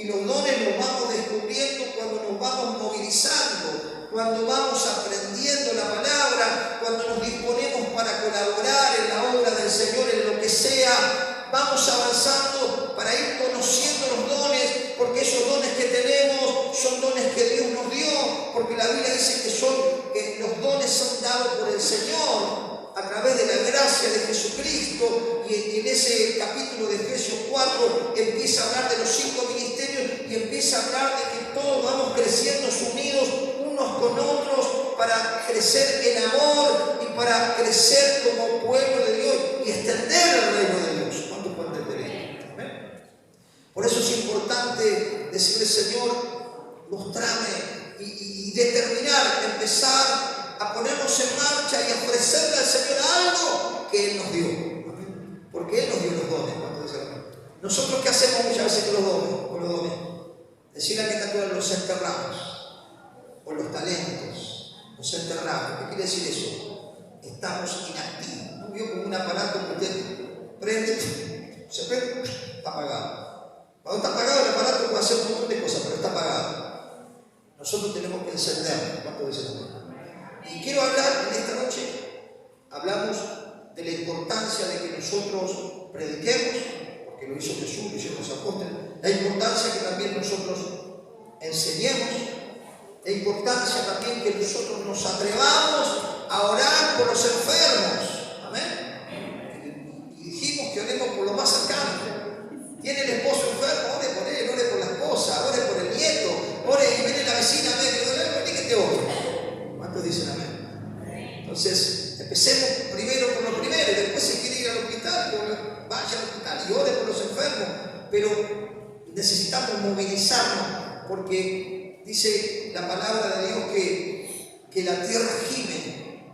Y los dones los vamos descubriendo cuando nos vamos movilizando, cuando vamos aprendiendo la palabra, cuando nos disponemos para colaborar en la obra del Señor, en lo que sea. Vamos avanzando para ir conociendo los dones, porque esos dones que tenemos son dones que Dios nos dio, porque la Biblia dice que los dones son dados por el Señor a través de la gracia de Jesucristo. Y en ese capítulo de Efesios 4 empieza a hablar de los 5 ministerios y empieza a hablar de que todos vamos creciendo unidos unos con otros para crecer en amor y para crecer como pueblo de Dios y extender el reino de Dios. ¿Cuántos pueden entender esto? ¿Amén? Por eso es importante decirle, Señor, mostrame y determinar, empezar a ponernos en marcha y a ofrecerle al Señor algo que Él nos dio. ¿Amén? Porque Él nos dio los dones. Nosotros, ¿qué hacemos muchas veces con los dones? Decir a que tatuar los enterramos, o los talentos, los enterramos. ¿Qué quiere decir eso? Estamos inactivos. ¿No vio como un aparato que usted prende, se prende, está apagado? Cuando está apagado el aparato puede hacer un montón de cosas, pero está apagado. Nosotros tenemos que encenderlo. ¿Cuánto dicen? Y quiero hablar en esta noche, hablamos de la importancia de que nosotros prediquemos, porque lo hizo Jesús, lo hicieron los apóstoles, la importancia que también nosotros enseñemos, la importancia también que nosotros nos atrevamos a orar por los enfermos. Amén. Y dijimos que oremos por lo más cercano. Tiene el esposo enfermo, ore por él, ore por la esposa, ore por el nieto, ore y viene la vecina, vení que te ore. ¿Cuántos dicen amén? Entonces, empecemos primero por lo primero y después si quiere ir al hospital, vaya al hospital y ore por los enfermos. Pero necesitamos movilizarnos porque dice la palabra de Dios que la tierra gime,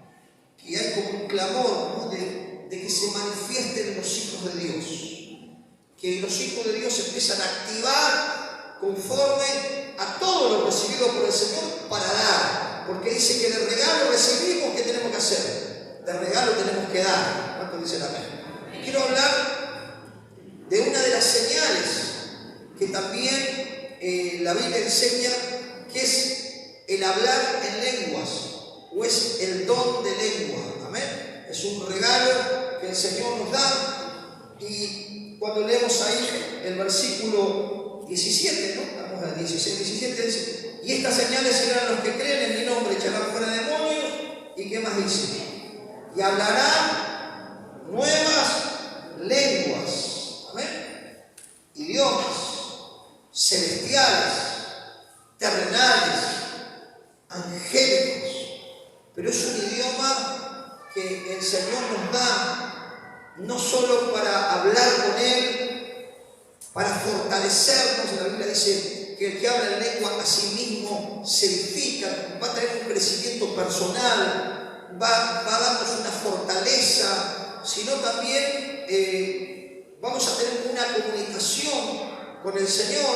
que hay como un clamor, ¿no? de que se manifiesten los hijos de Dios, que los hijos de Dios empiezan a activar conforme a todo lo recibido por el Señor para dar, porque dice que de regalo recibimos, ¿qué tenemos que hacer? De regalo tenemos que dar. ¿Cuánto dicen amén? Y quiero hablar de una de las señales que también la Biblia enseña, que es el hablar en lenguas, o es el don de lengua. Amén. Es un regalo que el Señor nos da. Y cuando leemos ahí el versículo 17, ¿no? Estamos en 16, 17, dice: y estas señales serán los que creen en mi nombre, echarán fuera demonios. ¿Y qué más dice? Y hablarán nuevas lenguas. Amén. Idiomas celestiales, terrenales, angélicos. Pero es un idioma que el Señor nos da no solo para hablar con Él, para fortalecernos. La Biblia dice que el que habla en lengua a sí mismo se edifica, va a tener un crecimiento personal, va a darnos una fortaleza, sino también vamos a tener una comunicación con el Señor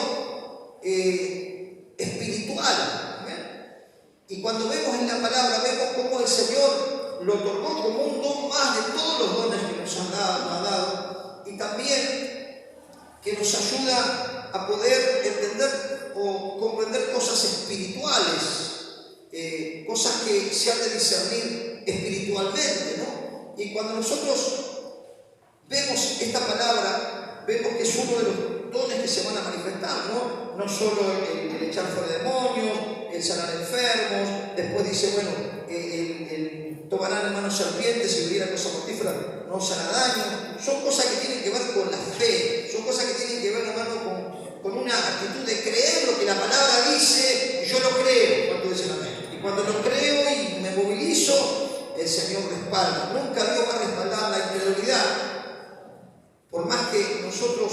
espiritual. ¿Amén? Y cuando vemos en la palabra, vemos cómo el Señor lo otorgó como un don más de todos los dones que nos ha dado, y también que nos ayuda a poder entender o comprender cosas espirituales, cosas que se han de discernir espiritualmente, ¿no? Y cuando nosotros vemos esta palabra, vemos que es uno de los dones que se van a manifestar, ¿no? No solo el echar fuera demonios, el sanar enfermos. Después dice, bueno, tomarán en manos serpientes y hubiera cosa mortífera, no os hará daño. Son cosas que tienen que ver con la fe, son cosas que tienen que ver, hermano, con una actitud de creer lo que la palabra dice, y yo lo creo. ¿Cuánto dicen amén? Y cuando lo creo y me movilizo, el Señor respalda. Nunca Dios va a respaldar la incredulidad. Por más que nosotros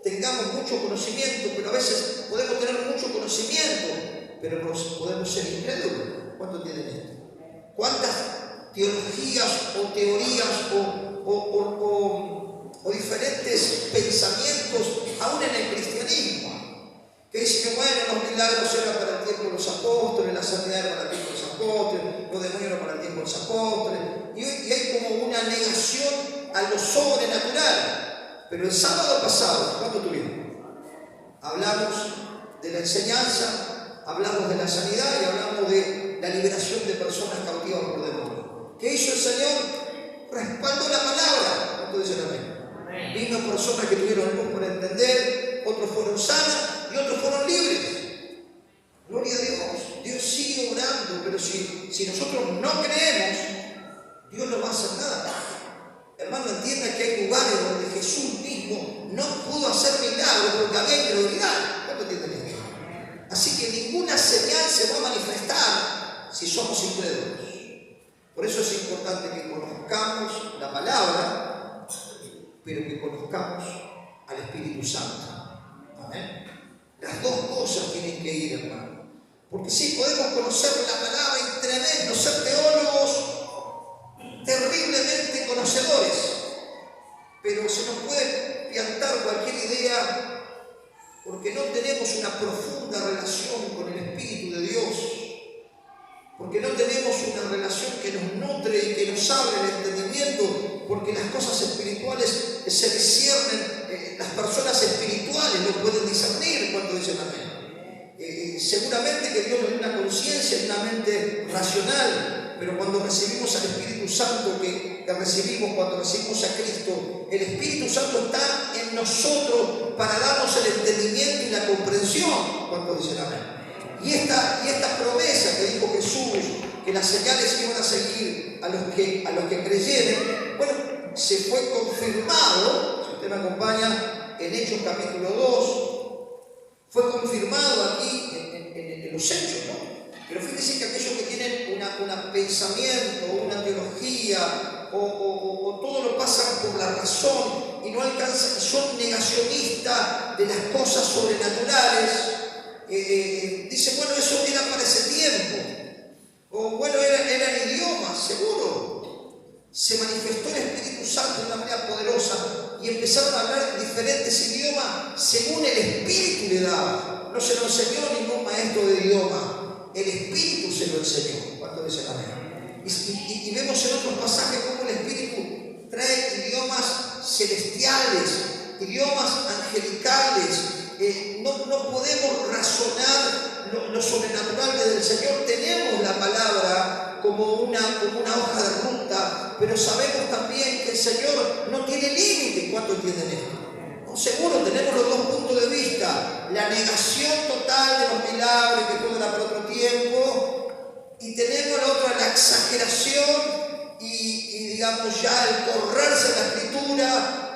tengamos mucho conocimiento, pero a veces podemos tener mucho conocimiento, pero podemos ser incrédulos. ¿Cuánto entienden esto? ¿Cuántas teologías o teorías o diferentes pensamientos, aún en el cristianismo, que dicen que bueno, los milagros eran para el tiempo de los apóstoles, la sanidad era para el tiempo de los apóstoles, los demonios eran para el tiempo de los apóstoles, y hay como una negación a lo sobrenatural? Pero el sábado pasado, ¿cuánto tuvimos? Hablamos de la enseñanza, hablamos de la sanidad y hablamos de la liberación de personas cautivas por demonios. ¿Qué hizo el Señor? Respaldó la palabra. ¿Cuánto dicen amén? Vino personas que tuvieron luz para entender, otros fueron sanas y otros fueron libres. Gloria a Dios. Dios sigue obrando, pero si nosotros no creemos, Dios no va a hacer nada. Hermano, entienda que hay lugares donde Jesús mismo no pudo hacer milagros porque había incredulidad. ¿Cuánto entienden esto? Así que ninguna señal se va a manifestar si somos incrédulos. Por eso es importante que conozcamos la palabra, pero que conozcamos al Espíritu Santo. Amén. Las dos cosas tienen que ir, hermano. Porque sí, podemos conocer la palabra y tremendo, ser teólogos terriblemente conocedores, pero se nos puede piantar cualquier idea porque no tenemos una profunda relación con el Espíritu de Dios, porque no tenemos una relación que nos nutre y que nos abre el entendimiento, porque las cosas espirituales se disciernen, las personas espirituales lo pueden discernir cuando dicen amén. Seguramente que Dios nos da una conciencia, una mente racional, pero cuando recibimos al Espíritu Santo que recibimos cuando recibimos a Cristo, el Espíritu Santo está en nosotros para darnos el entendimiento y la comprensión. ¿Cuántos dicen amén? Y esta promesa que dijo Jesús, que las señales iban a seguir a los que creyeren, bueno, se fue confirmado, si usted me acompaña, en Hechos capítulo 2, fue confirmado aquí en los hechos, ¿no? Pero fíjense que aquellos que tienen un pensamiento, una teología, o todo lo pasan por la razón y no alcanzan, son negacionistas de las cosas sobrenaturales, dicen, bueno, eso era para ese tiempo, o bueno, eran idiomas, seguro. Se manifestó el Espíritu Santo de una manera poderosa y empezaron a hablar diferentes idiomas según el Espíritu le daba. No se lo enseñó ningún maestro de idioma, el Espíritu se lo enseñó. ¿Cuánto dicen amén? Y vemos en otros pasajes cómo el Espíritu trae idiomas celestiales, idiomas angelicales. No podemos razonar lo sobrenatural del Señor. Tenemos la palabra como una hoja de ruta, pero sabemos también que el Señor no tiene límite. ¿Cuánto entienden esto? No, seguro tenemos los dos puntos de vista: la negación total de los milagros que todo era para otro tiempo, y tenemos la otra, la exageración y digamos ya el correrse en la Escritura.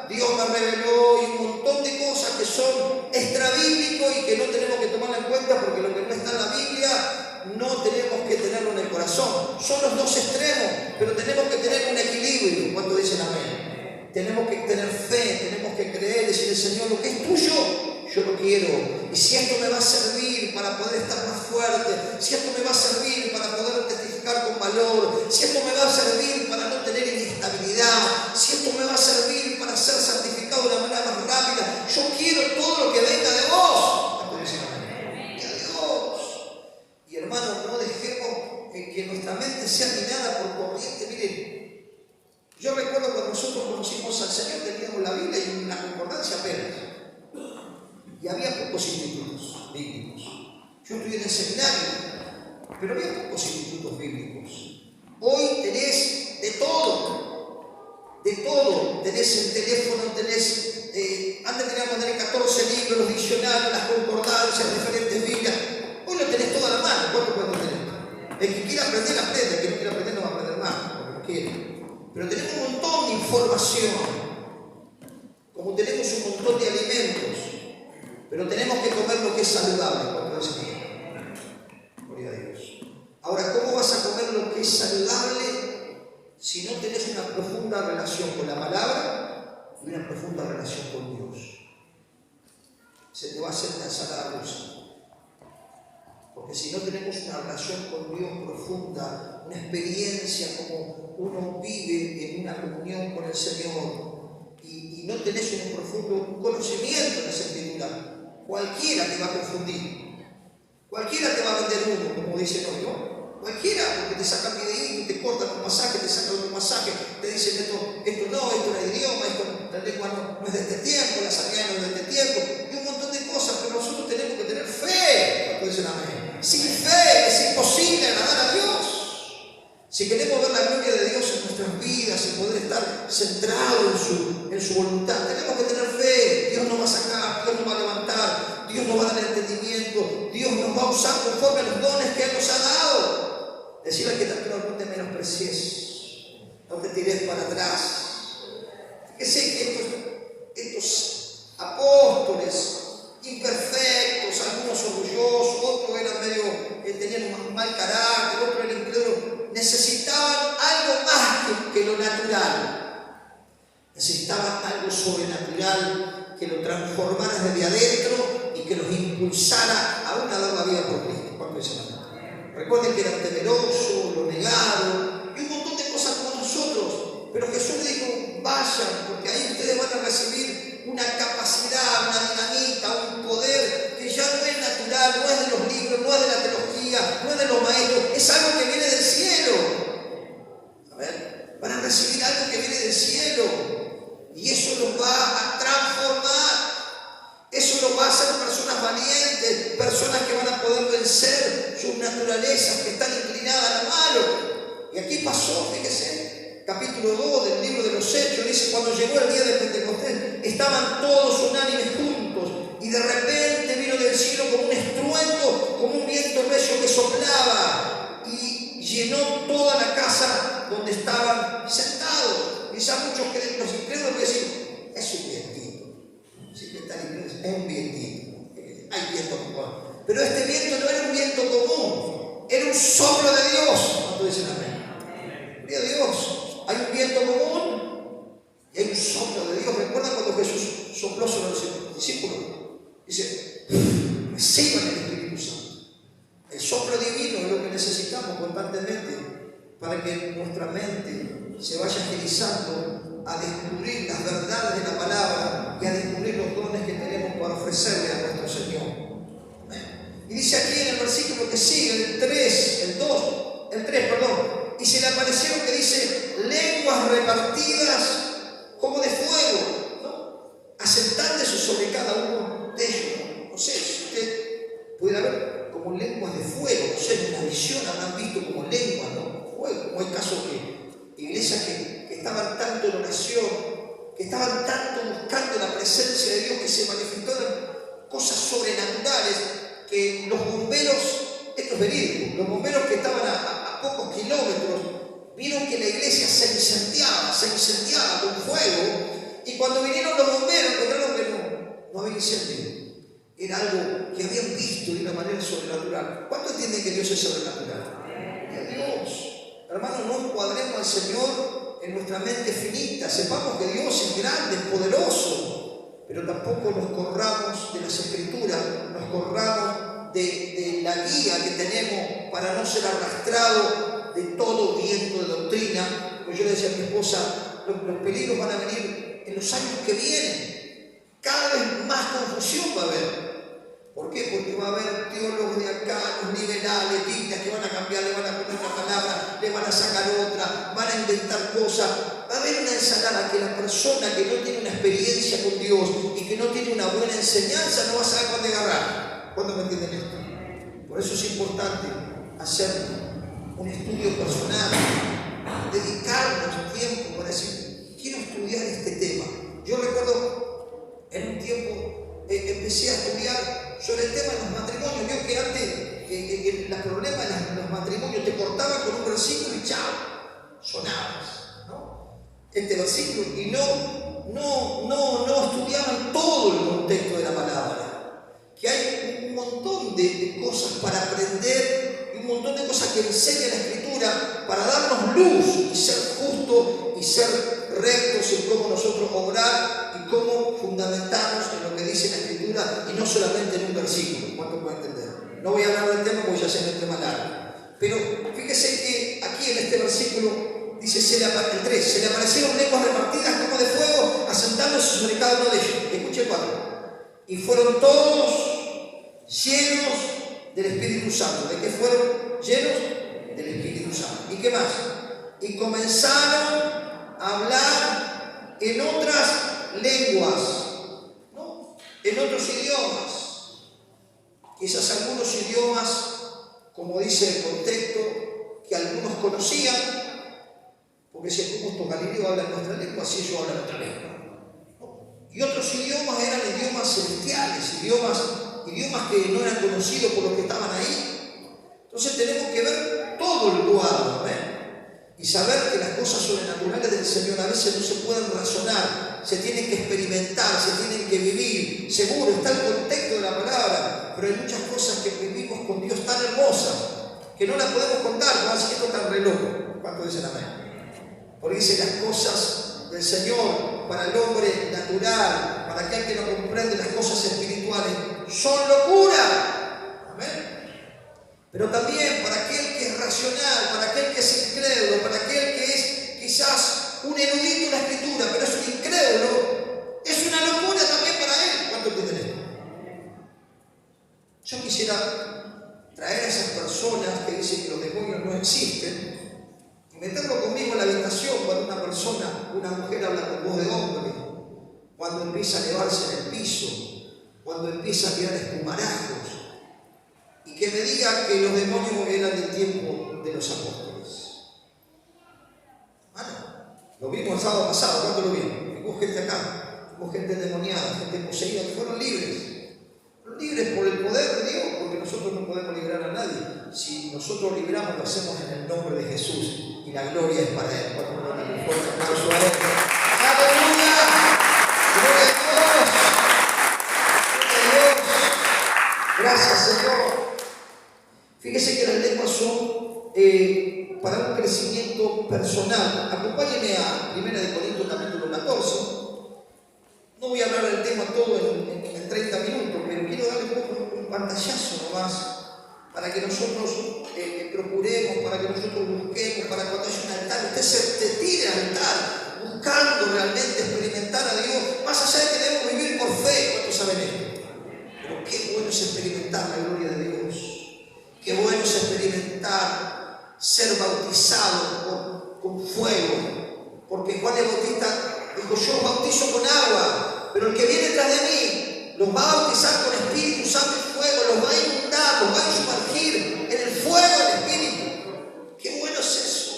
Dios me reveló y un montón de cosas que son extrabíblicos y que no tenemos que tomarla en cuenta, porque lo que no está en la Biblia no tenemos que tenerlo en el corazón. Son los dos extremos, pero tenemos que tener un equilibrio. Cuando dicen amén, tenemos que tener fe, tenemos que creer, decirle: Señor, lo que es tuyo, yo lo quiero. Y si esto me va a servir para poder estar más fuerte, si esto me va a servir para poder testificar con valor, si esto me va a servir para no tener inestabilidad, si esto me va a servir para ser santificado de una manera más rápida, yo quiero todo lo que venga de vos. Y a Dios. Y hermanos, no dejemos que nuestra mente sea minada por corriente. Miren, yo recuerdo cuando nosotros conocimos al Señor, teníamos la Biblia y una concordancia apenas. Y había pocos institutos bíblicos. Yo estudié en el seminario, pero había pocos institutos bíblicos. Hoy tenés de todo, tenés el teléfono, antes teníamos que tener 14 libros, los diccionarios, las concordancias, diferentes Biblias. Hoy lo tenés todo a la mano. ¿Cuánto puedes tener? El que quiera aprender, aprende; el que no quiera aprender, no va a aprender más, porque no quiere. Pero tenemos un montón de información, como tenemos un montón de alimentos. Pero tenemos que comer lo que es saludable. ¿Cuánto decimos? Gloria a Dios. Ahora, ¿cómo vas a comer lo que es saludable si no tenés una profunda relación con la palabra y una profunda relación con Dios? Se te va a hacer una ensalada rusa. Porque si no tenemos una relación con Dios profunda, una experiencia como uno vive en una comunión con el Señor, y no tenés un profundo conocimiento de la Escritura, cualquiera te va a confundir, cualquiera te va a vender humo, como dicen hoy, ¿no? Cualquiera, porque te sacan videíto, te cortan un pasaje, te sacan otro pasaje, te dicen esto no es idioma, la lengua no es de este tiempo, la sanidad no es de este tiempo, y un montón de cosas, pero nosotros tenemos que tener fe. ¿Cuántos dicen amén? Sin fe es imposible agradar a Dios. Si queremos ver la gloria de Dios en nuestras vidas y poder estar centrados en su voluntad, tenemos que tener fe. Dios nos va a sacar, Dios nos va a levantar, Dios nos va a dar entendimiento, Dios nos va a usar conforme a los dones que Él nos ha dado. Decirle que no te menosprecies, no te tires para atrás. Fíjese que estos apóstoles imperfectos, algunos orgullosos, otros eran tenían un mal carácter, otros eran incrédulos, necesitaban algo más que lo natural. Necesitaban algo sobrenatural que lo transformara desde adentro y que los impulsara a dar la vida por Cristo. ¿Cuánto dicen amén? Recuerden que eran temerosos, lo negaron y un montón de cosas como nosotros. Pero Jesús le dijo, vayan, porque ahí ustedes van a recibir una capacidad, una dinamita, un poder que ya no es natural, no es de los libros, no es de la teología, no es de los maestros, es algo que viene del cielo. A ver, van a recibir algo que viene del cielo y eso los va a transformar, eso los va a hacer personas valientes, personas que van a poder vencer sus naturalezas que están inclinadas a lo malo. Y aquí pasó, fíjese, capítulo 2 del libro de los Hechos, dice, cuando llegó el día de Pentecostés, estaban todos unánimes juntos, y de repente vino del cielo como un estruendo, como un viento recio que soplaba, y llenó toda la casa donde estaban sentados. Y ya muchos que los incrédulos pueden decir, es un vientito. Sí, que está en inglés, es un vientito. Hay viento común. Pero este viento no era un viento común, era un soplo de Dios. ¿Cuánto dicen amén? Gloria a Dios. Hay un viento común y hay un soplo de Dios. ¿Recuerdan cuando Jesús sopló sobre los discípulos? Dice, reciban el Espíritu Santo. El soplo divino es lo que necesitamos constantemente para que nuestra mente se vaya agilizando a descubrir las verdades de la palabra y a descubrir los dones que tenemos para ofrecerle a nuestro Señor. ¿Amén? Y dice aquí en el versículo que sigue, el 3, y se le aparecieron, que dice, lenguas repartidas como de fuego, ¿no? Asentándose sobre cada uno de ellos. No sé, si usted pudiera ver como lenguas de fuego, no sé, en una visión habrán visto como lenguas, ¿no? Fuego, como hay casos que iglesias que estaban tanto en oración, que estaban tanto buscando la presencia de Dios, que se manifestaron cosas sobrenaturales, que los bomberos, esto es verídico, los bomberos que estaban a pocos kilómetros, vieron que la iglesia se incendiaba con fuego, y cuando vinieron los bomberos encontraron que no había incendio. Era algo que habían visto de una manera sobrenatural. ¿Cuánto entienden que Dios es sobrenatural? ¡Gloria a Dios! Hermanos, no encuadremos al Señor en nuestra mente finita. Sepamos que Dios es grande, es poderoso, pero tampoco nos corramos de las Escrituras, nos corramos de la guía que tenemos para no ser arrastrados de todo viento de doctrina. Pues yo le decía a mi esposa, los peligros van a venir en los años que vienen. Cada vez más confusión va a haber. ¿Por qué? Porque va a haber teólogos de acá, los liberales, Biblias que van a cambiar, le van a poner otra palabra, le van a sacar otra, van a inventar cosas. Va a haber una ensalada que la persona que no tiene una experiencia con Dios y que no tiene una buena enseñanza no va a saber cuándo agarrar. ¿Cuándo me entienden esto? Por eso es importante hacer un estudio personal, dedicarnos tiempo para decir, quiero estudiar este tema. Yo recuerdo en un tiempo empecé a estudiar sobre el tema de los matrimonios. Vio que antes los problemas de los matrimonios te cortaban con un versículo y chao, sonabas, ¿no? Este versículo, y no estudiaban todo el contexto de la palabra. Que hay un montón de cosas para aprender y un montón de cosas que enseña la Escritura para darnos luz y ser justos y ser rectos en cómo nosotros obrar y cómo fundamentarnos en lo que dice la Escritura y no solamente en un versículo. ¿Cuánto puede entender? No voy a hablar del tema porque ya sé que es un tema largo. Pero fíjese que aquí en este versículo dice, el 3, se le aparecieron lenguas repartidas como de fuego, asentándose sobre cada uno de ellos. Escuche el 4. Y fueron todos llenos del Espíritu Santo. ¿De qué fueron llenos? Del Espíritu Santo. ¿Y qué más? Y comenzaron a hablar en otras lenguas, ¿no? En otros idiomas. quizás algunos idiomas, como dice el contexto, que algunos conocían, porque si el justo Galileo habla nuestra lengua, así ellos hablan nuestra lengua. Y otros idiomas eran idiomas celestiales, idiomas que no eran conocidos por los que estaban ahí. Entonces tenemos que ver todo el cuadro, y saber que las cosas sobrenaturales del Señor a veces no se pueden razonar, se tienen que experimentar, se tienen que vivir. Seguro está el contexto de la palabra, pero hay muchas cosas que vivimos con Dios tan hermosas que no las podemos contar, no así que esto tan re loco. ¿Cuánto dicen amén? Porque dice las cosas del Señor para el hombre natural, para aquel que no comprende las cosas espirituales, son locura. Amén. Pero también para aquel que es racional, para aquel que es incrédulo, para aquel que es quizás un erudito en la escritura, pero es un incrédulo, es una locura también para él. ¿Cuánto entienden esto? Yo quisiera traer a esas personas que dicen que los demonios no existen y meterlo conmigo en la habitación cuando una persona, una mujer habla con voz de hombre, cuando empieza a elevarse en el piso, cuando empieza a tirar espumarajos, y que me diga que los demonios eran del tiempo de los apóstoles. Bueno, lo vimos el sábado pasado. ¿Cuánto lo vimos? Hubo gente acá, hubo gente endemoniada, gente poseída, que fueron libres. Libres por el poder de Dios, porque nosotros no podemos liberar a nadie. Si nosotros liberamos, lo hacemos en el nombre de Jesús, y la gloria es para Él. Cuando uno le fuerte aplauso a Él. ¡Aleluya! ¡Gloria a Dios! ¡Gloria a Dios! Gracias, Señor. Fíjese que las lenguas son para un crecimiento personal. Acompáñenme a 1 Corintios capítulo 14. No voy a hablar del tema todo en 30 minutos, pero quiero darle un pantallazo nomás para que nosotros procuremos, para que nosotros busquemos, para cuando haya un altar, usted se tire al altar, buscando realmente experimentar a Dios, más allá de que debemos vivir por fe. ¿Cuántos saben esto? Pero qué bueno es experimentar la gloria de Dios. Qué bueno es experimentar ser bautizado con fuego. Porque Juan el Bautista dijo: yo os bautizo con agua, pero el que viene tras de mí los va a bautizar con Espíritu Santo y fuego, los va a inundar, los va a sumergir en el fuego del Espíritu. Qué bueno es eso.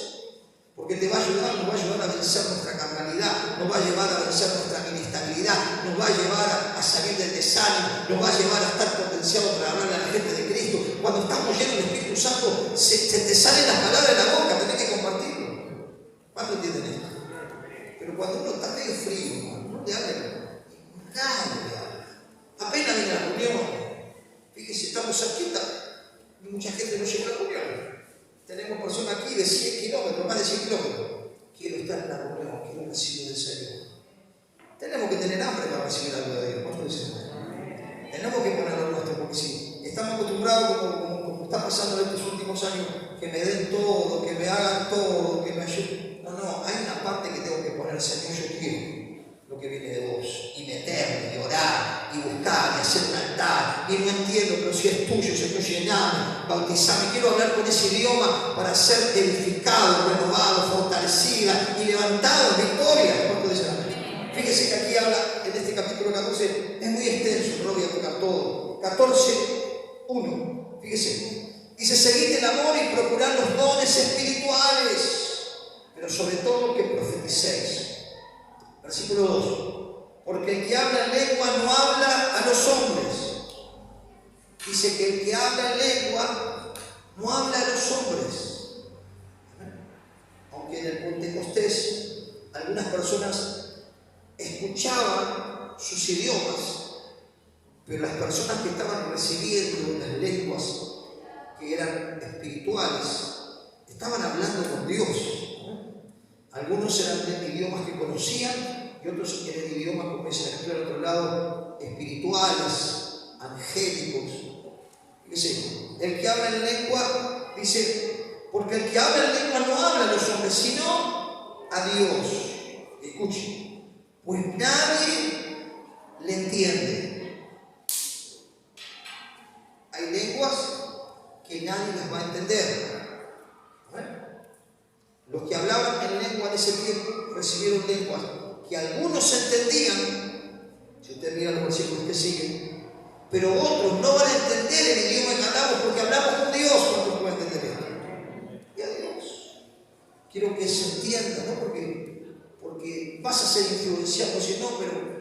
Porque te va a ayudar, nos va a ayudar a vencer nuestra carnalidad, nos va a llevar a vencer nuestra inestabilidad, nos va a llevar a salir del desánimo, nos va a llevar a estar potenciados para hablarle a la gente de Cristo. Cuando estamos llenos del Espíritu Santo, se te salen las palabras de la boca, tenés que compartirlo. ¿Cuánto entienden esto? Pero cuando uno está medio frío, no le habla, nadie le habla. Apenas viene la reunión, fíjese, estamos cerquita, y mucha gente no llega a la reunión. Tenemos personas aquí de 100 kilómetros, más de 100 kilómetros. Quiero estar en la reunión, quiero recibir del Señor. Tenemos que tener hambre para recibir algo de Dios. ¿Cuánto dicen? Tenemos que ponerlo nuestro, porque si estamos acostumbrados, como está pasando en estos últimos años, que me den todo, que me hagan todo, que me ayuden. No, hay una parte que tengo que poner: Señor, yo quiero lo que viene de vos, y meterme, y orar, y buscar, y hacer un altar, y no entiendo, pero si es tuyo, Señor, llename, bautizame. Quiero hablar con ese idioma para ser edificado, renovado, fortalecida y levantado en victoria. ¿Cuánto dicen? Fíjese que aquí habla, en este capítulo 14, es muy extenso, no lo voy a tocar todo. 14:1, fíjese, dice: seguid el amor y procurad los dones espirituales, pero sobre todo que profeticéis. Versículo 2. Porque el que habla en lengua no habla a los hombres. Dice que el que habla en lengua no habla a los hombres. Aunque en el Pentecostés algunas personas escuchaban sus idiomas, pero las personas que estaban recibiendo las lenguas que eran espirituales estaban hablando con Dios. Algunos eran de idiomas que conocían y otros eran idiomas, como dice la escritura al otro lado, espirituales, angélicos. Dice, el que habla en lengua, dice, porque el que habla en lengua no habla a los hombres, sino a Dios. Escuchen, pues nadie le entiende. Hay lenguas que nadie las va a entender. Los que hablaban en lengua en ese tiempo recibieron lenguas que algunos entendían. Si usted mira los versículos que siguen, pero otros no van a entender el idioma que hablamos porque hablamos con Dios. ¿Cuántos pueden entender esto? Y a Dios. Quiero que se entienda, ¿no? Porque vas a ser influenciado, si no, pero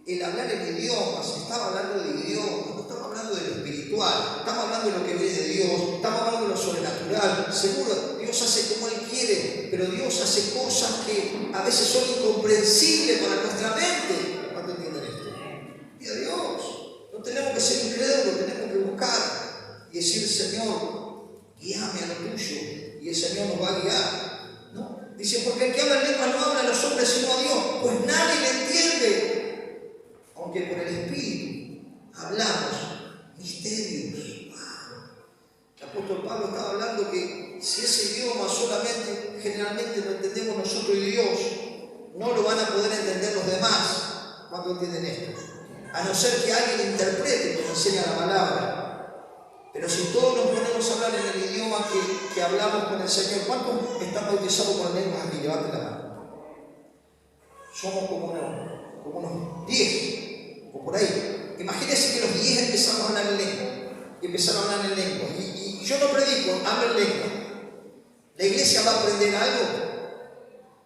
el hablar en idiomas, estamos hablando de idiomas, no estamos hablando de lo espiritual, estamos hablando de lo que viene de Dios, estamos hablando de lo sobrenatural. Seguro, Dios hace como Él quiere, pero Dios hace cosas que a veces son incomprensibles para nuestra mente. ¿Cuánto entienden esto? Y a Dios, no tenemos que ser incrédulos, tenemos que buscar y decir, Señor, guíame a lo tuyo, y el Señor nos va a guiar, ¿no? Dice, porque el que habla en lenguas no habla a los hombres sino a Dios, pues nadie le entiende. Aunque por el Espíritu hablamos misterios. Wow. El apóstol Pablo estaba hablando que si ese idioma solamente, generalmente lo entendemos nosotros y Dios, no lo van a poder entender los demás cuando entienden esto. A no ser que alguien interprete y nos enseña la palabra. Pero si todos nos ponemos a hablar en el idioma que hablamos con el Señor, ¿cuántos están bautizados con lenguas aquí? Levanten la mano. Somos como unos 10. O por ahí. Imagínense que los 10 empezamos a hablar en lengua. Y empezaron a hablar en lengua. Y yo no predico, hablo en lengua. ¿La iglesia va a aprender algo?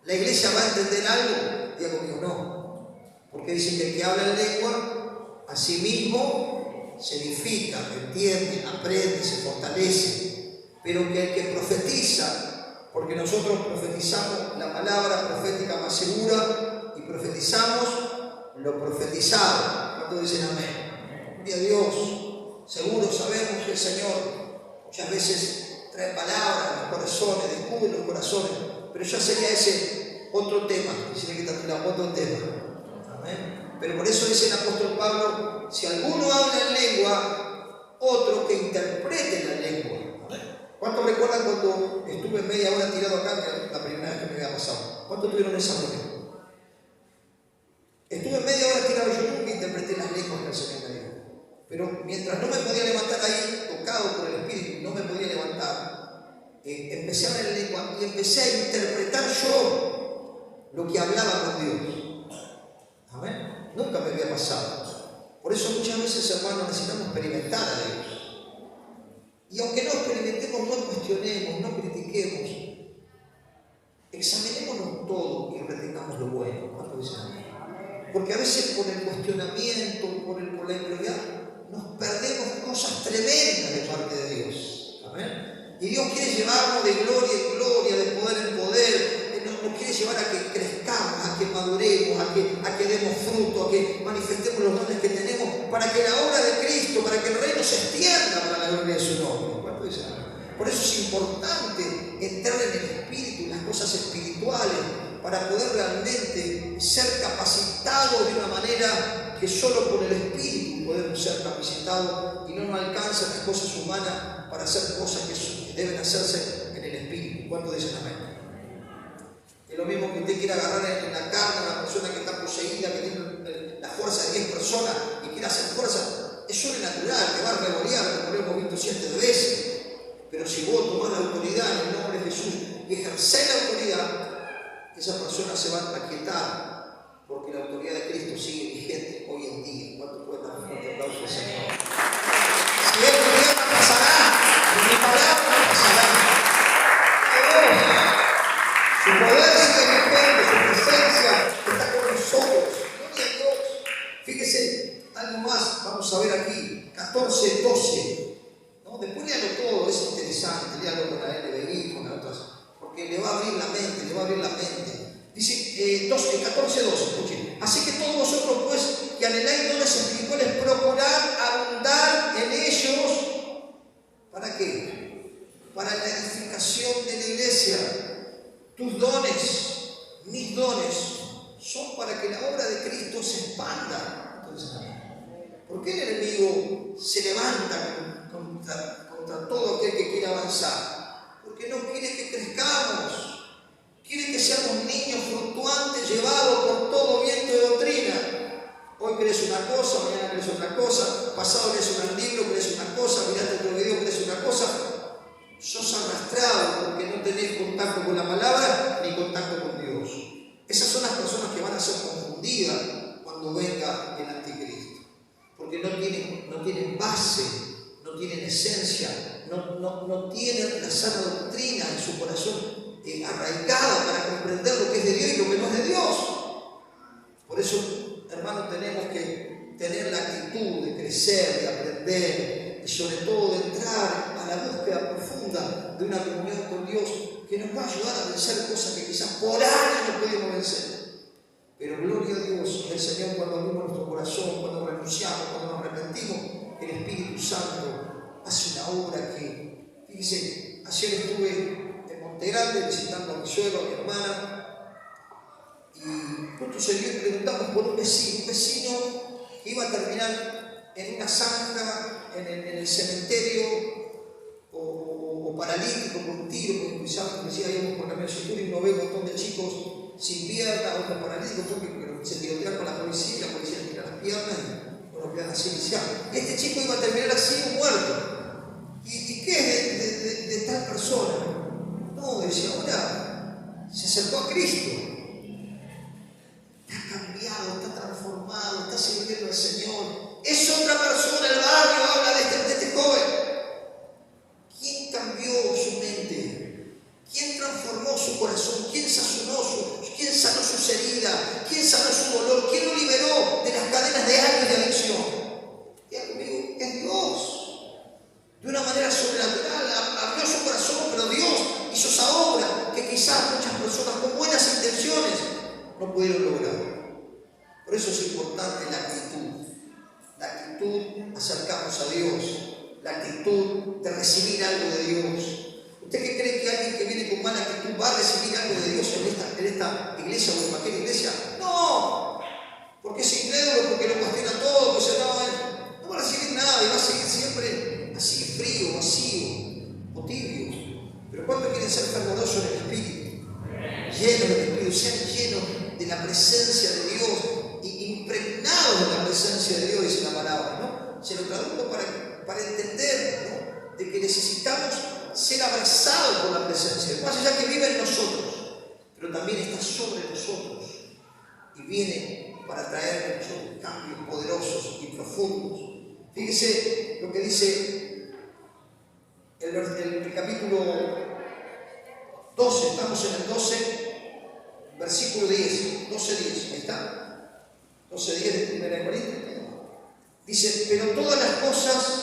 ¿La iglesia va a entender algo? Diga conmigo, no. Porque dicen que el que habla en lengua, a sí mismo se edifica, entiende, aprende, se fortalece. Pero que el que profetiza, porque nosotros profetizamos la palabra profética más segura y profetizamos lo profetizado. ¿Cuántos dicen amén? Gloria a Dios. Seguro sabemos que el Señor muchas veces trae palabras en los corazones, descubre los corazones, pero ya sería ese otro tema. Dice que está tirando otro tema. Amén. Pero por eso dice el apóstol Pablo, si alguno habla en lengua, otro que interprete la lengua. ¿Cuántos recuerdan cuando estuve media hora tirado acá, que la primera vez que me había pasado? ¿Cuántos tuvieron esa reunión? Estuve media hora tirado, yo nunca interpreté las lenguas que el Señor me dijo. Pero mientras no me podía levantar ahí, tocado por el Espíritu, no me podía levantar, empecé a hablar en lengua y empecé a interpretar yo lo que hablaba con Dios. Amén. Nunca me había pasado. Por eso muchas veces, hermanos, necesitamos experimentar a Dios. Y aunque no experimentemos, no cuestionemos, no critiquemos, examinémonos todo y retengamos lo bueno. ¿Cuánto dicen amén? Porque a veces por el cuestionamiento, por la incredulidad, nos perdemos cosas tremendas de parte de Dios. Amén. Y Dios quiere llevarnos de gloria en gloria, de poder en poder. Nos quiere llevar a que crezcamos, a que maduremos, a que demos fruto, a que manifestemos los dones que tenemos, para que la obra de Cristo, para que el reino se extienda para la gloria de su nombre. ¿Cuánto dicen? Por eso es importante entrar en el Espíritu, en las cosas espirituales, para poder realmente ser capacitados de una manera que solo por el Espíritu podemos ser capacitados y no nos alcanzan las cosas humanas para hacer cosas que deben hacerse en el Espíritu. ¿Cuánto dicen amén? Es lo mismo que usted quiera agarrar en la carne a una persona que está poseída, que tiene la fuerza de 10 personas y quiere hacer fuerza. Es sobrenatural, te va a regolear, como lo hemos visto cientos de veces. Pero si vos tomás la autoridad en el nombre de Jesús y ejercés la autoridad, esa persona se va a aquietar, porque la autoridad de Cristo sigue vigente hoy en día. ¿Cuánto puede dar un fuerte aplauso al Señor? Si Él gobierna, pasará, y mi palabra no pasará. Su poder sigue vigente, su presencia está con nosotros. Gloria a Dios. Fíjese, algo más, vamos a ver aquí, 14, 12. ¿No? Después léalo todo, es interesante, léalo con la LBI, con otras, porque le va a abrir la mente, le va a abrir la mente. Dice 14, 12, escuchen. Así que todos vosotros, pues, que anheláis dones espirituales, procurad abundar en ellos. ¿Para qué? Para la edificación de la iglesia. Tus dones, mis dones, son para que la obra de Cristo se expanda. Entonces, ¿por qué el enemigo se levanta contra todo aquel que quiere avanzar? Porque no quiere que crezcamos. Quiere que seamos niños fluctuantes, llevados por todo viento de doctrina. Hoy crees una cosa, mañana crees otra cosa, pasado lees un libro, crees una cosa, miraste otro video, crees una cosa. Sos arrastrado porque no tenés contacto con la palabra ni contacto con Dios. Esas son las personas que van a ser confundidas cuando venga el anticristo. porque no tienen base, no tienen esencia, no tienen la sana doctrina en su corazón arraigada para comprender lo que es de Dios y lo que no es de Dios. Por eso, hermanos, tenemos que tener la actitud de crecer, de aprender y sobre todo de entrar a la búsqueda profunda de una comunión con Dios que nos va a ayudar a vencer cosas que quizás por años no pudimos vencer. Pero gloria a Dios, el Señor, cuando abrimos nuestro corazón, cuando renunciamos, cuando nos arrepentimos, el Espíritu Santo hace una obra que, fíjense, ayer estuve en Monte Grande visitando a mi suegro, a mi hermana, y justo se dio y preguntamos por un vecino que iba a terminar en una zanja, en el cementerio, o paralítico, con un tiro, porque quizás decía, íbamos por la Mesura y uno ve un montón de chicos sin piernas, otros paralíticos, porque se tirotean con la policía les tira las piernas y bueno, quedan así iniciados. Y este chico iba a terminar así, muerto. ¿Y qué es de tal persona? No, decía, ahora se acercó a Cristo. Está cambiado, está transformado, está sirviendo al Señor. Es otra persona, el barrio habla de este joven. ¿Quién cambió su mente? ¿Quién transformó su corazón? ¿Quién sanó sus heridas? ¿Quién sanó su dolor? ¿Quién lo liberó de las cadenas de años de adicción? Y conmigo, es Dios. De una manera sobrenatural, abrió su corazón, pero Dios hizo esa obra que quizás muchas personas con buenas intenciones no pudieron lograr. Por eso es importante la actitud. La actitud, acercarnos a Dios. La actitud de recibir algo de Dios. ¿Usted qué cree que alguien que viene con mala actitud va a recibir algo de Dios en esta iglesia o en cualquier iglesia? No, porque es incrédulo, porque lo cuestiona todo, pues no va a recibir nada y va a seguir siempre así frío, vacío o tibio. Pero ¿cuántos quieren ser fervorosos en el Espíritu? Llenos del Espíritu, sean llenos de la presencia de Dios y impregnados de la presencia de Dios, dice la palabra, ¿no? Se lo traduzco para entender, ¿no? De que necesitamos ser abrazados por la presencia, más allá que vive en nosotros, pero también está sobre nosotros y viene para traer muchos cambios poderosos y profundos. Fíjese lo que dice el capítulo 12, estamos en el 12, versículo 10, 12:10, ahí está, 12:10 de 1 Corintios. Dice, pero todas las cosas,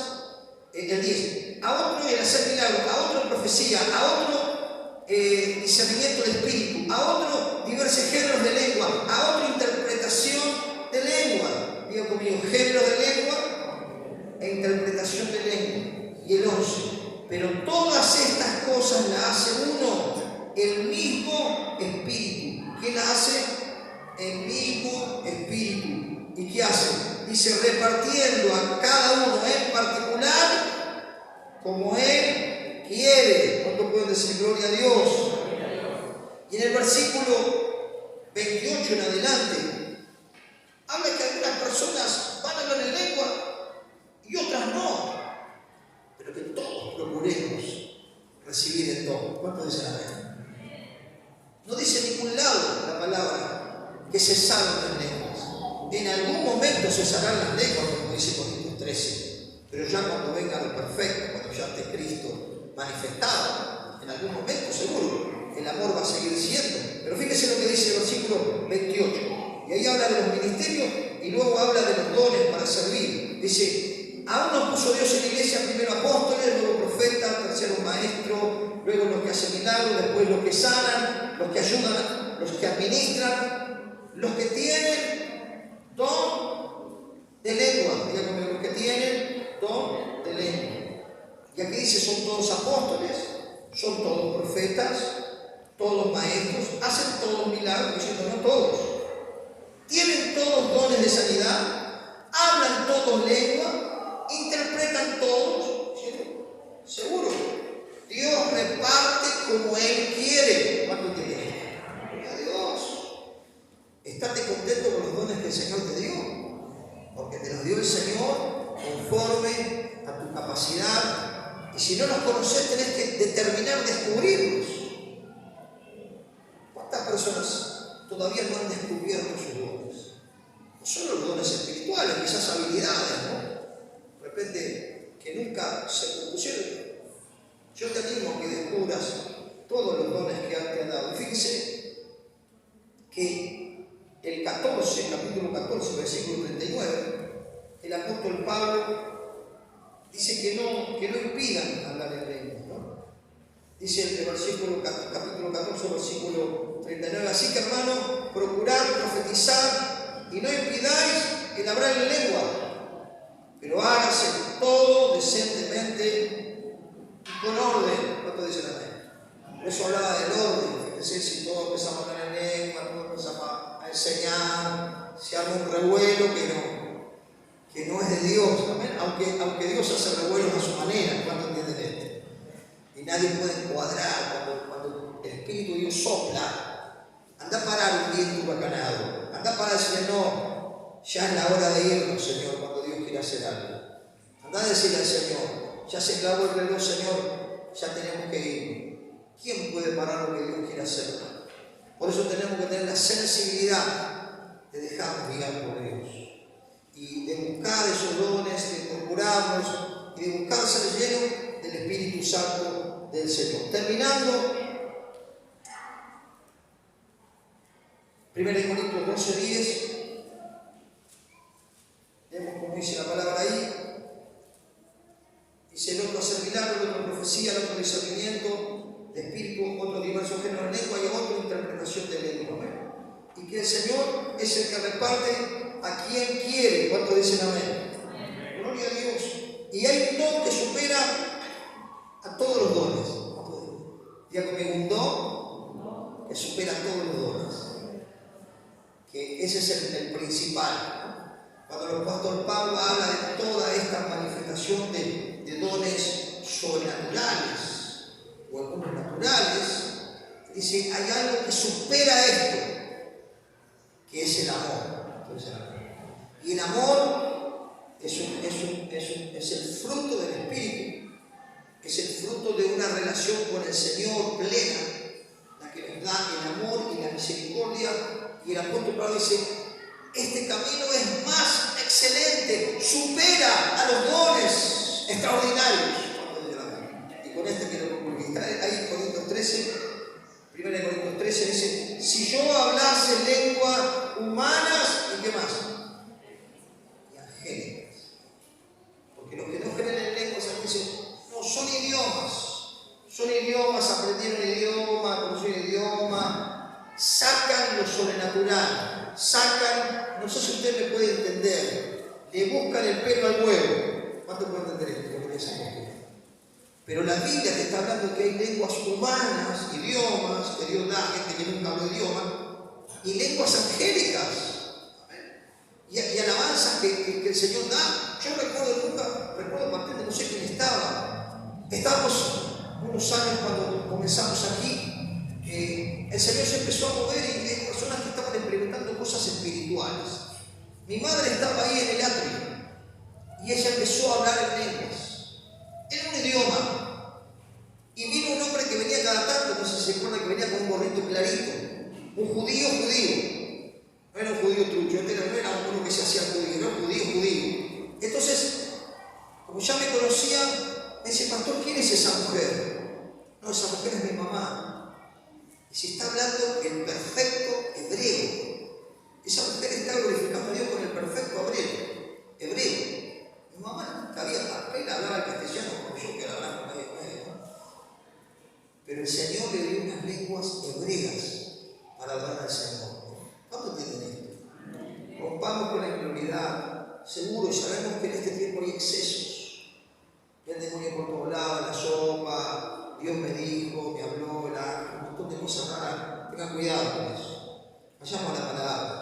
el 10, a otro el hacer milagros, a otro profecía, a otro discernimiento del espíritu, a otro diversos géneros de lengua, a otro interpretación de lengua. Digo conmigo, géneros de lengua e interpretación de lengua. Y el 11, pero todas estas cosas las hace uno, el mismo espíritu. ¿Quién las hace? El mismo espíritu. ¿Y qué hace? Dice, repartiendo a cada uno en particular como Él quiere. ¿Cuánto pueden decir gloria a Dios? Y en el versículo 28 en adelante, habla que algunas personas van a hablar en lengua y otras no. Pero que todos procuremos recibir el don. ¿Cuánto dicen amén? No dice en ningún lado la palabra que cesaron las lenguas. En algún momento cesarán las lenguas, como dice Corintios 13, pero ya cuando venga lo perfecto, cuando ya esté Cristo manifestado, en algún momento seguro, el amor va a seguir siendo. Pero fíjese lo que dice el versículo 28, y ahí habla de los ministerios y luego habla de los dones para servir. Dice, a unos puso Dios en la iglesia, primero apóstoles, luego profetas, tercero maestros, luego los que hacen milagros, después los que sanan, los que ayudan, los que administran, los que tienen don de lengua. Diga conmigo, los que tienen don de lengua. Y aquí dice, son todos apóstoles, son todos profetas, todos maestros, hacen todos milagros, diciendo no todos. Tienen todos dones de sanidad, hablan todos lengua, interpretan todos, ¿cierto? Seguro. Dios reparte como Él quiere. ¿Cuánto quiere? A Dios. Estate contento con los dones que el Señor te dio, porque te los dio el Señor conforme a tu capacidad, y si no los conoces tenés que determinar descubrirlos. ¿Cuántas personas todavía no han descubierto sus dones? no solo los dones espirituales, quizás habilidades, ¿no? De repente que nunca se propusieron. Yo te animo a que descubras todos los dones que te han dado. Y fíjense que el capítulo 14, versículo 39, el apóstol Pablo dice que no impidan hablar en lenguas, ¿no? Dice el capítulo 14, versículo 39, así que hermanos, procurad profetizar y no impidáis el hablar en lengua, pero hágase todo decentemente y con orden. ¿Cuánto dicen amén? Por eso hablaba del orden. Fíjense, si todos empezamos a hablar en lengua, todos empezamos a enseñar, se arma un revuelo que no es de Dios, amén. Aunque Dios hace revuelos a su manera. ¿Cuánto entienden esto? Y nadie puede cuadrar cuando el Espíritu de Dios sopla. Anda a parar un viento huracanado. Anda para decirle, no, ya es la hora de irnos, Señor, cuando Dios quiere hacer algo. Anda a decirle al Señor, ya se clavó el reloj, Señor, ya tenemos que ir. ¿Quién puede parar lo que Dios quiere hacer? Por eso tenemos que tener la sensibilidad de dejarnos guiar por Dios. Y de buscar esos dones, de procurarlos y de buscar ser llenos del Espíritu Santo del Señor. Terminando, 1 Corintios 12:10, vemos como dice la palabra ahí. Dice: el otro hacer milagros, el otro profecía, el otro discernimiento de espíritu, otro diversos géneros de lengua y otro interpretación de lengua. Y que el Señor es el que reparte a quien quiere. ¿Cuánto dicen amén? Amén. Gloria a Dios. Y hay un don que supera a todos los dones. Diga conmigo, un don que supera a todos los dones. Que ese es el principal. Cuando el apóstol Pablo habla de toda esta manifestación de dones sobrenaturales o algunos naturales, dice, hay algo que supera esto, que es el amor. Y el amor es el fruto del Espíritu, es el fruto de una relación con el Señor plena, la que nos da el amor y la misericordia. Y el apóstol Pablo dice, este camino es más excelente, supera a los dones extraordinarios. Y con este quiero concluir. Ahí en Corintios 13, 1 Corintios 13 dice, si yo hablase lenguas humanas, ¿y qué más? Y angélicas. Porque los que no creen en lenguas, dicen, no, son idiomas, aprendieron idioma, conocieron idioma, sacan lo sobrenatural, no sé si usted me puede entender, le buscan el pelo al huevo. ¿Cuánto puede entender esto? Pero la Biblia te está hablando de que hay lenguas humanas, idiomas, que Dios da a gente que nunca habló idioma, y lenguas angélicas, y alabanzas que el Señor da. Yo recuerdo partiendo, no sé quién estaba. Estábamos unos años cuando comenzamos aquí, el Señor se empezó a mover y hay personas que estaban experimentando cosas espirituales. Mi madre estaba ahí en el atrio y ella empezó a hablar en lenguas. Era un idioma. Y vino un hombre que venía cada tanto, no sé si se acuerdan, que venía con un gorrito clarito. Un judío. No era un judío trucho, no era uno que se hacía judío, era un judío. Entonces, como ya me conocían, me dice, pastor, ¿quién es esa mujer? No, esa mujer es mi mamá. Y se está hablando el perfecto hebreo. Esa mujer está glorificando a Dios con el perfecto hebreo. Mi mamá nunca apenas hablaba el castellano como yo, que hablaba con medio, ¿no? Pero el Señor le dio unas lenguas hebreas para hablar al Señor. ¿Cuánto entienden esto? Rompamos con la incredulidad. Seguro, y sabemos que en este tiempo hay excesos. El demonio por todos lados, la sopa, Dios me dijo, me habló, un montón de cosas raras. Tengan cuidado con eso. Vayamos a la palabra.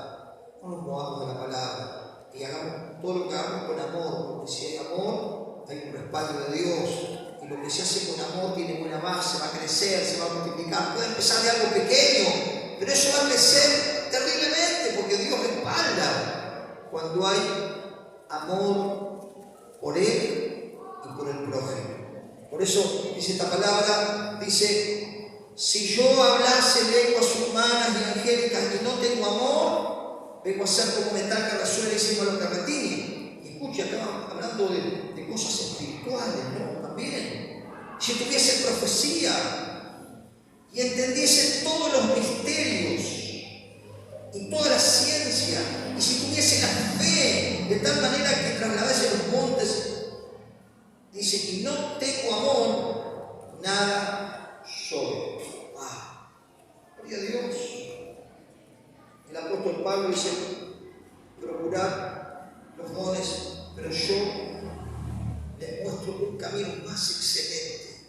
No nos movamos de la palabra. Y hagamos todo lo que hagamos con amor. Porque si hay amor, hay un respaldo de Dios. Y lo que se hace con amor tiene buena base, va a crecer, se va a multiplicar. Puede empezar de algo pequeño, pero eso va a crecer terriblemente porque Dios respalda cuando hay amor por Él y por el prójimo. Por eso dice esta palabra, dice, si yo hablase lenguas humanas y angélicas y no tengo amor, vengo a ser como metal que resuena y símbolo que retiñe. Y escucha, acá hablando de cosas espirituales, ¿no? También. Si tuviese profecía y entendiese todos los misterios y toda la ciencia, y si tuviese la fe de tal manera que trasladase los montes, dice, y no tengo amor, nada soy. Gloria a Dios. El apóstol Pablo dice, procurad los dones, pero yo les muestro un camino más excelente.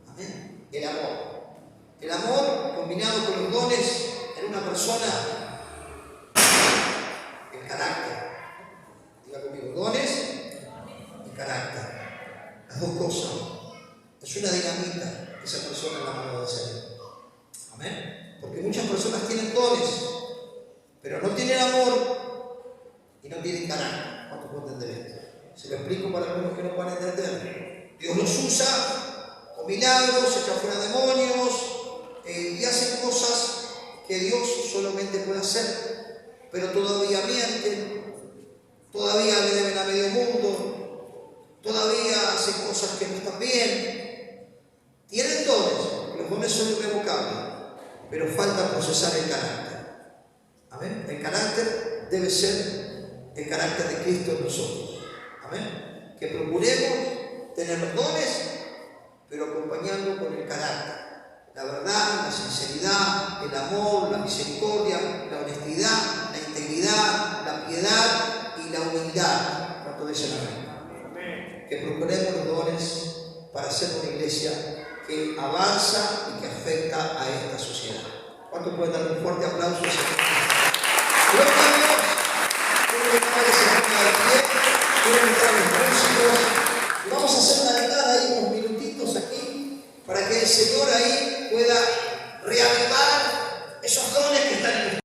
Amén. El amor. El amor combinado con los dones en una persona, el carácter. Diga conmigo, dones y carácter. Las dos cosas. Es una dinamita que esa persona en la mano de Señor. Amén. Porque muchas personas tienen dones, pero no tienen amor y no tienen carácter. ¿Cuánto puedo entender esto? Se lo explico para algunos que no van a entender. Dios los usa con milagros, echa fuera demonios y hacen cosas que Dios solamente puede hacer, pero todavía mienten, todavía le deben a medio mundo, todavía hacen cosas que no están bien. Tienen dones, los dones son irrevocables, pero falta procesar el carácter. Amén. El carácter debe ser el carácter de Cristo en nosotros. Amén. Que procuremos tener los dones, pero acompañando con el carácter. La verdad, la sinceridad, el amor, la misericordia, la honestidad, la integridad, la piedad y la humildad. ¿Cuánto dicen amén? Que procuremos los dones para ser una iglesia que avanza y que afecta a esta sociedad. ¿Cuánto pueden dar un fuerte aplauso a ese Gloria a Dios. Quiero invitar a ese mundo de pie, quiero invitar a los músicos. Y vamos a hacer una entrada ahí, unos minutitos aquí, para que el Señor ahí pueda reavivar esos dones que están en